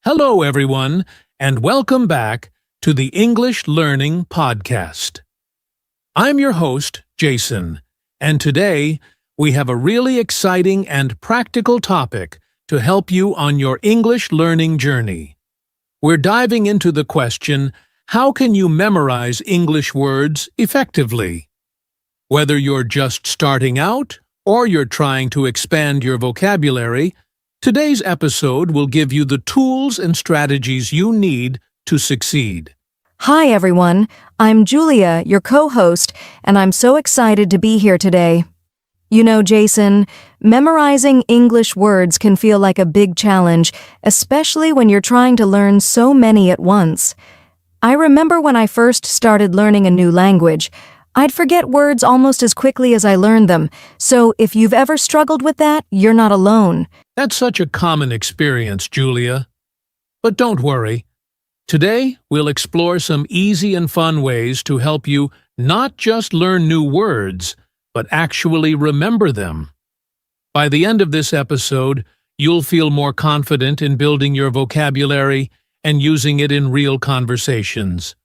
Hello, everyone, and welcome back to the English Learning Podcast. I'm your host, Jason, and today we have a really exciting and practical topic to help you on your English learning journey. We're diving into the question, how can you memorize English words effectively? Whether you're just starting out or you're trying to expand your vocabulary, today's episode will give you the tools and strategies you need to succeed. Hi, everyone. I'm Julia, your co-host, and I'm so excited to be here today. You know, Jason, memorizing English words can feel like a big challenge, especially when you're trying to learn so many at once. I remember when I first started learning a new language, I'd forget words almost as quickly as I learned them, so if you've ever struggled with that, you're not alone. That's such a common experience, Julia. But don't worry. Today, we'll explore some easy and fun ways to help you not just learn new words, but actually remember them. By the end of this episode, you'll feel more confident in building your vocabulary and using it in real conversations.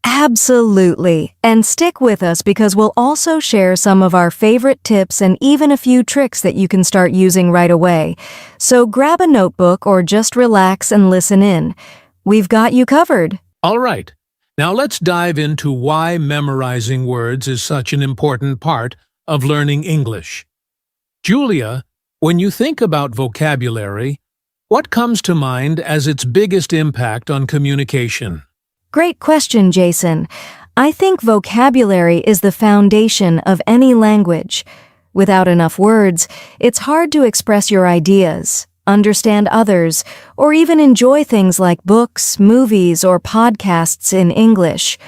Absolutely. And stick with us because we'll also share some of our favorite tips and even a few tricks that you can start using right away. So grab a notebook or just relax and listen in. We've got you covered. All right. Now let's dive into why memorizing words is such an important part of learning English. Julia, when you think about vocabulary, what comes to mind as its biggest impact on communication? Great question, Jason. I think vocabulary is the foundation of any language. Without enough words, it's hard to express your ideas, understand others, or even enjoy things like books, movies, or podcasts in English.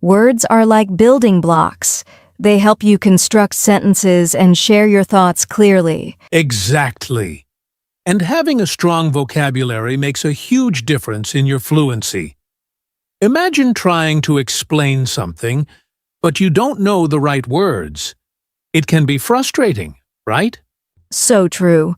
Words are like building blocks. They help you construct sentences and share your thoughts clearly. Exactly. And having a strong vocabulary makes a huge difference in your fluency. Imagine trying to explain something, but you don't know the right words. It can be frustrating, right? So true.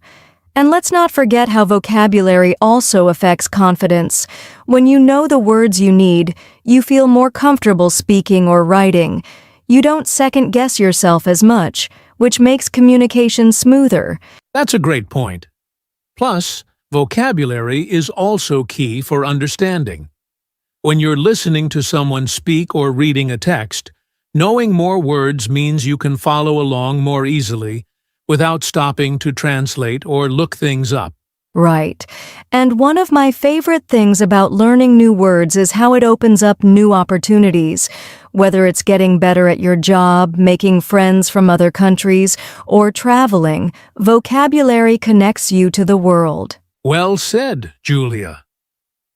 And let's not forget how vocabulary also affects confidence. When you know the words you need, you feel more comfortable speaking or writing. You don't second-guess yourself as much, which makes communication smoother. That's a great point. Plus, vocabulary is also key for understanding. When you're listening to someone speak or reading a text, knowing more words means you can follow along more easily without stopping to translate or look things up. Right. And one of my favorite things about learning new words is how it opens up new opportunities. Whether it's getting better at your job, making friends from other countries, or traveling, vocabulary connects you to the world. Well said, Julia.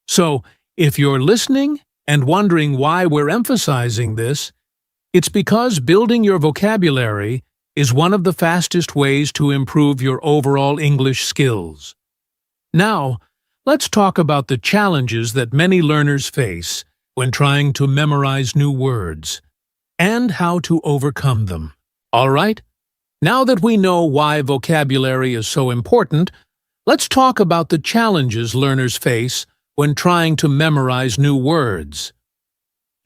So, if you're listening and wondering why we're emphasizing this, it's because building your vocabulary is one of the fastest ways to improve your overall English skills. Now, let's talk about the challenges that many learners face when trying to memorize new words, and how to overcome them. All right? Now that we know why vocabulary is so important, let's talk about the challenges learners face when trying to memorize new words.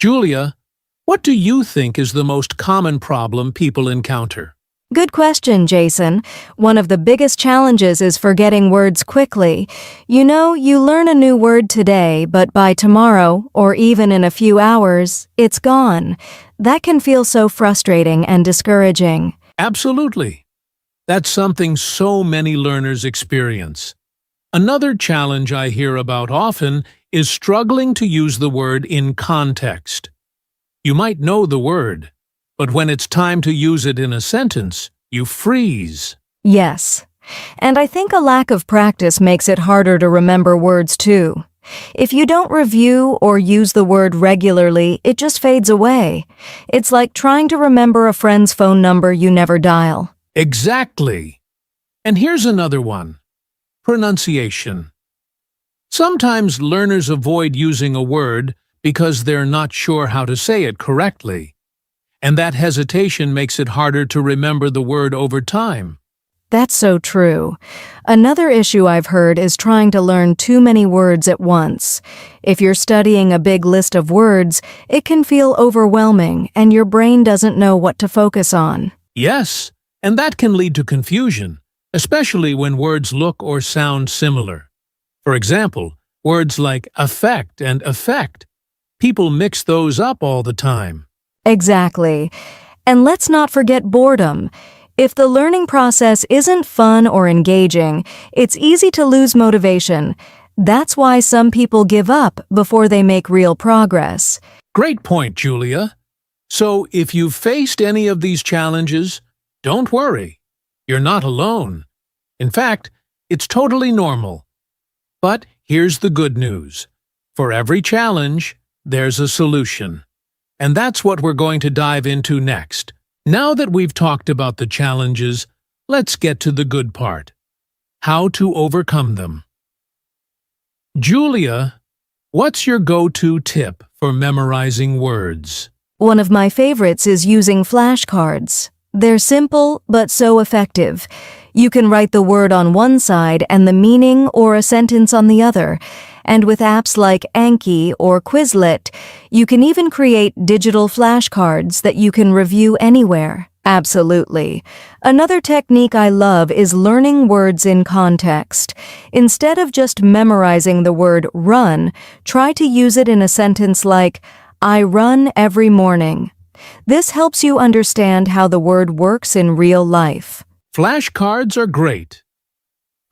Julia, what do you think is the most common problem people encounter? Good question, Jason. One of the biggest challenges is forgetting words quickly. You know, you learn a new word today, but by tomorrow, or even in a few hours, it's gone. That can feel so frustrating and discouraging. Absolutely. That's something so many learners experience. Another challenge I hear about often is struggling to use the word in context. You might know the word, but when it's time to use it in a sentence, you freeze. Yes. And I think a lack of practice makes it harder to remember words too. If you don't review or use the word regularly, it just fades away. It's like trying to remember a friend's phone number you never dial. Exactly. And here's another one. Pronunciation. Sometimes learners avoid using a word because they're not sure how to say it correctly. and that hesitation makes it harder to remember the word over time. That's so true. Another issue I've heard is trying to learn too many words at once. If you're studying a big list of words, it can feel overwhelming and your brain doesn't know what to focus on. Yes, and that can lead to confusion, especially when words look or sound similar. For example, words like affect and effect. People mix those up all the time. Exactly. And let's not forget boredom. If the learning process isn't fun or engaging, it's easy to lose motivation. That's why some people give up before they make real progress. Great point, Julia. So if you've faced any of these challenges, don't worry. You're not alone. In fact, it's totally normal. But here's the good news. For every challenge, there's a solution. And that's what we're going to dive into next. Now that we've talked about the challenges, let's get to the good part. How to overcome them. Julia, what's your go-to tip for memorizing words? One of my favorites is using flashcards. They're simple, but so effective. You can write the word on one side and the meaning or a sentence on the other. And with apps like Anki or Quizlet, you can even create digital flashcards that you can review anywhere. Absolutely. Another technique I love is learning words in context. Instead of just memorizing the word run, try to use it in a sentence like, I run every morning. This helps you understand how the word works in real life. Flashcards are great.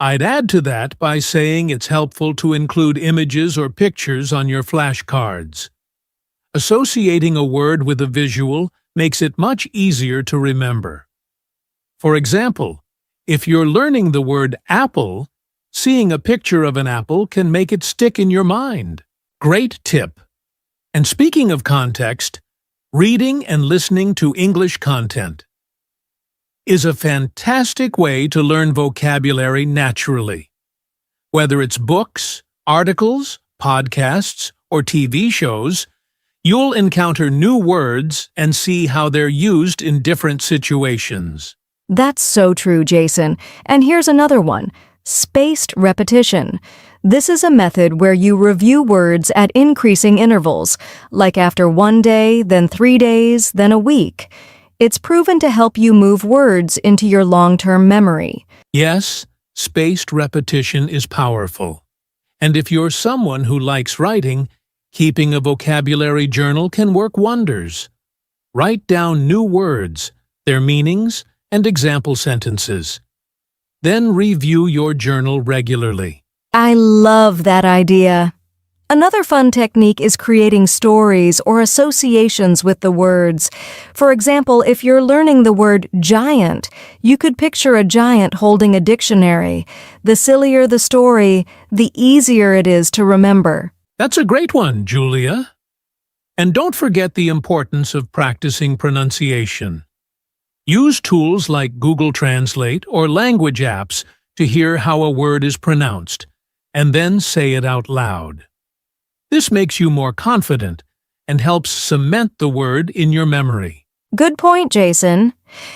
I'd add to that by saying it's helpful to include images or pictures on your flashcards. Associating a word with a visual makes it much easier to remember. For example, if you're learning the word apple, seeing a picture of an apple can make it stick in your mind. Great tip. And speaking of context, reading and listening to English content is a fantastic way to learn vocabulary naturally. Whether it's books, articles, podcasts, or TV shows, you'll encounter new words and see how they're used in different situations. That's so true, Jason. And here's another one. Spaced repetition. This is a method where you review words at increasing intervals, like after 1 day, then 3 days, then a week. It's proven to help you move words into your long-term memory. Yes, spaced repetition is powerful. And if you're someone who likes writing, keeping a vocabulary journal can work wonders. Write down new words, their meanings, and example sentences. Then review your journal regularly. I love that idea. Another fun technique is creating stories or associations with the words. For example, if you're learning the word giant, you could picture a giant holding a dictionary. The sillier the story, the easier it is to remember. That's a great one, Julia. And don't forget the importance of practicing pronunciation. Use tools like Google Translate or language apps to hear how a word is pronounced, and then say it out loud. This makes you more confident and helps cement the word in your memory. Good point, Jason.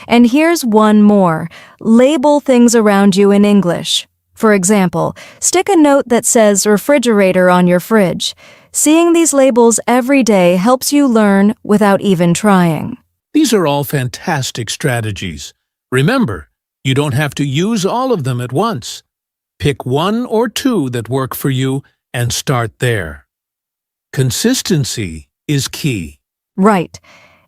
And here's one more. Label things around you in English. For example, stick a note that says refrigerator on your fridge. Seeing these labels every day helps you learn without even trying. These are all fantastic strategies. Remember, you don't have to use all of them at once. Pick 1 or 2 that work for you and start there. Consistency is key. Right.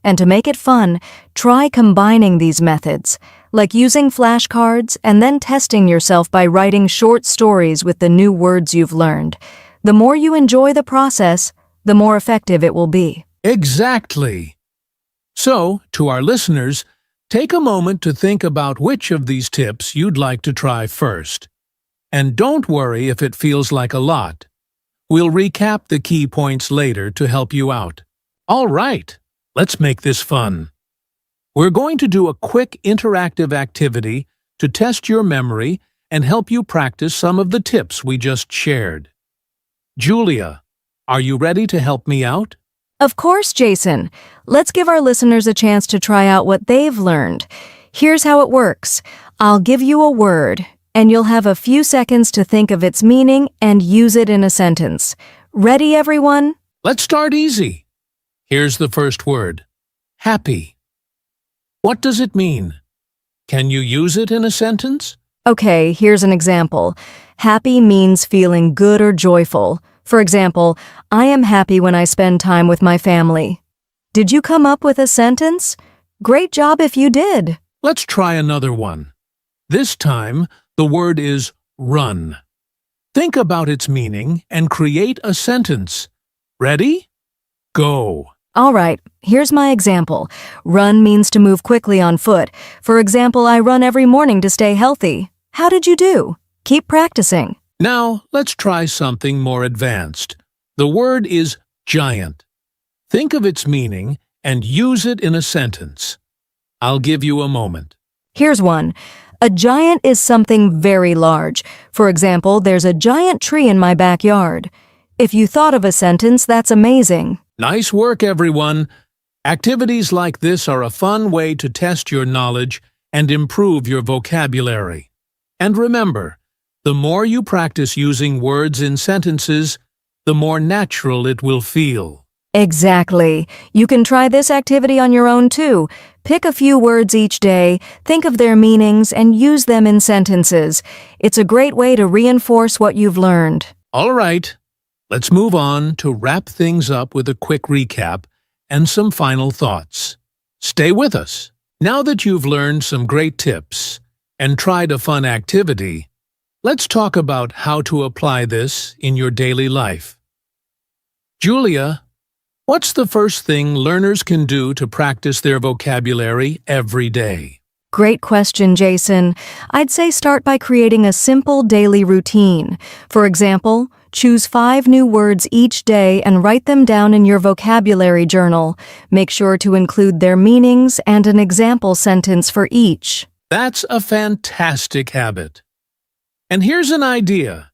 And to make it fun, try combining these methods, like using flashcards and then testing yourself by writing short stories with the new words you've learned. The more you enjoy the process, the more effective it will be. Exactly. So, to our listeners, take a moment to think about which of these tips you'd like to try first. And don't worry if it feels like a lot. We'll recap the key points later to help you out. All right, let's make this fun. We're going to do a quick interactive activity to test your memory and help you practice some of the tips we just shared. Julia, are you ready to help me out? Of course, Jason. Let's give our listeners a chance to try out what they've learned. Here's how it works. I'll give you a word, and you'll have a few seconds to think of its meaning and use it in a sentence. Ready, everyone? Let's start easy. Here's the first word. Happy. What does it mean? Can you use it in a sentence? Okay, here's an example. Happy means feeling good or joyful. For example, I am happy when I spend time with my family. Did you come up with a sentence? Great job if you did. Let's try another one. This time, the word is run. Think about its meaning and create a sentence. Ready? Go. All right, here's my example. Run means to move quickly on foot. For example, I run every morning to stay healthy. How did you do? Keep practicing. Now, let's try something more advanced. The word is giant. Think of its meaning and use it in a sentence. I'll give you a moment. Here's one. A giant is something very large. For example, there's a giant tree in my backyard. If you thought of a sentence, that's amazing. Nice work, everyone. Activities like this are a fun way to test your knowledge and improve your vocabulary. And remember, the more you practice using words in sentences, the more natural it will feel. Exactly. You can try this activity on your own too. Pick a few words each day, think of their meanings, and use them in sentences. It's a great way to reinforce what you've learned. All right, let's move on to wrap things up with a quick recap and some final thoughts. Stay with us. Now that you've learned some great tips and tried a fun activity, let's talk about how to apply this in your daily life. Julia, what's the first thing learners can do to practice their vocabulary every day? Great question, Jason. I'd say start by creating a simple daily routine. For example, choose 5 new words each day and write them down in your vocabulary journal. Make sure to include their meanings and an example sentence for each. That's a fantastic habit. And here's an idea.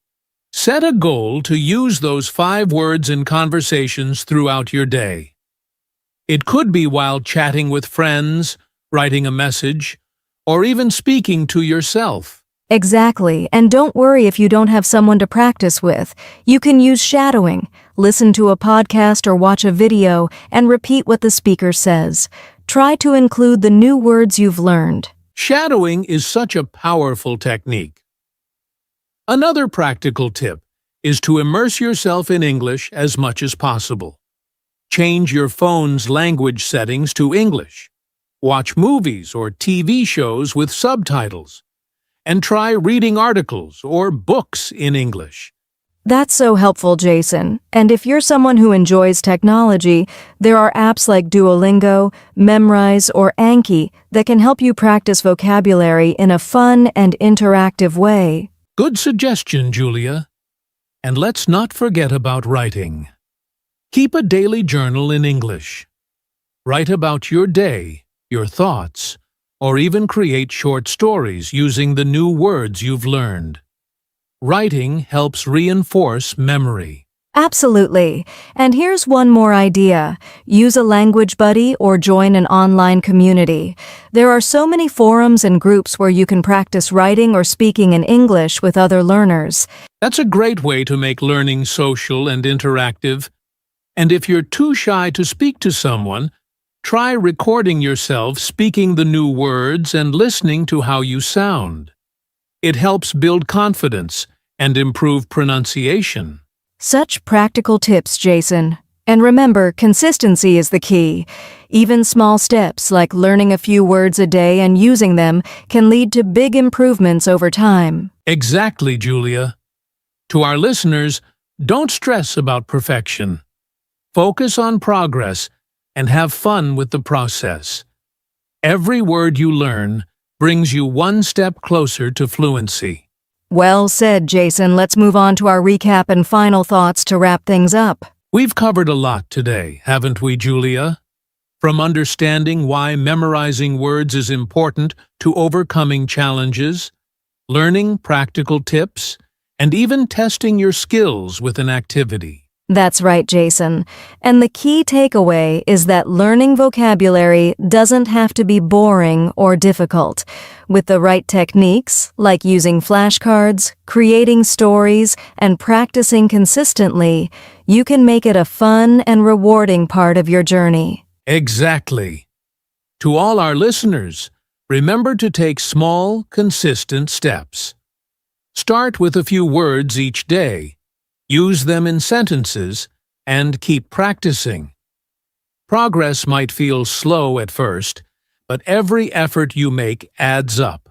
Set a goal to use those 5 words in conversations throughout your day. It could be while chatting with friends, writing a message, or even speaking to yourself. Exactly, and don't worry if you don't have someone to practice with. You can use shadowing. Listen to a podcast or watch a video and repeat what the speaker says. Try to include the new words you've learned. Shadowing is such a powerful technique. Another practical tip is to immerse yourself in English as much as possible. Change your phone's language settings to English. Watch movies or TV shows with subtitles. And try reading articles or books in English. That's so helpful, Jason. And if you're someone who enjoys technology, there are apps like Duolingo, Memrise, or Anki that can help you practice vocabulary in a fun and interactive way. Good suggestion, Julia. And let's not forget about writing. Keep a daily journal in English. Write about your day, your thoughts, or even create short stories using the new words you've learned. Writing helps reinforce memory. Absolutely. And here's one more idea. Use a language buddy or join an online community. There are so many forums and groups where you can practice writing or speaking in English with other learners. That's a great way to make learning social and interactive. And if you're too shy to speak to someone, try recording yourself speaking the new words and listening to how you sound. It helps build confidence and improve pronunciation. Such practical tips, Jason. And remember, consistency is the key. Even small steps like learning a few words a day and using them can lead to big improvements over time. Exactly, Julia. To our listeners, don't stress about perfection. Focus on progress and have fun with the process. Every word you learn brings you one step closer to fluency. Well said, Jason. Let's move on to our recap and final thoughts to wrap things up. We've covered a lot today, haven't we, Julia? From understanding why memorizing words is important to overcoming challenges, learning practical tips, and even testing your skills with an activity. That's right, Jason. And the key takeaway is that learning vocabulary doesn't have to be boring or difficult. With the right techniques, like using flashcards, creating stories, and practicing consistently, you can make it a fun and rewarding part of your journey. Exactly. To all our listeners, remember to take small, consistent steps. Start with a few words each day. Use them in sentences, and keep practicing. Progress might feel slow at first, but every effort you make adds up.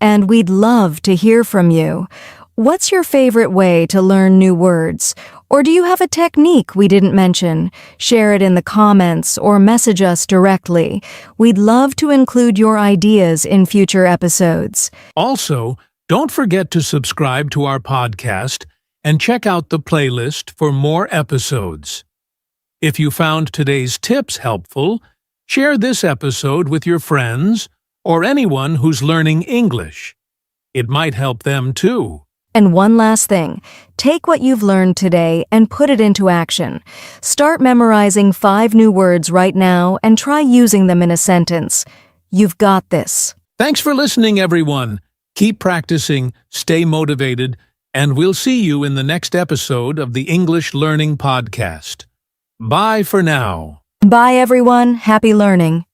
And we'd love to hear from you. What's your favorite way to learn new words? Or do you have a technique we didn't mention? Share it in the comments or message us directly. We'd love to include your ideas in future episodes. Also, don't forget to subscribe to our podcast and check out the playlist for more episodes. If you found today's tips helpful, share this episode with your friends or anyone who's learning English. It might help them too. And one last thing, take what you've learned today and put it into action. Start memorizing 5 new words right now and try using them in a sentence. You've got this. Thanks for listening, everyone. Keep practicing, stay motivated, and we'll see you in the next episode of the English Learning Podcast. Bye for now. Bye, everyone. Happy learning.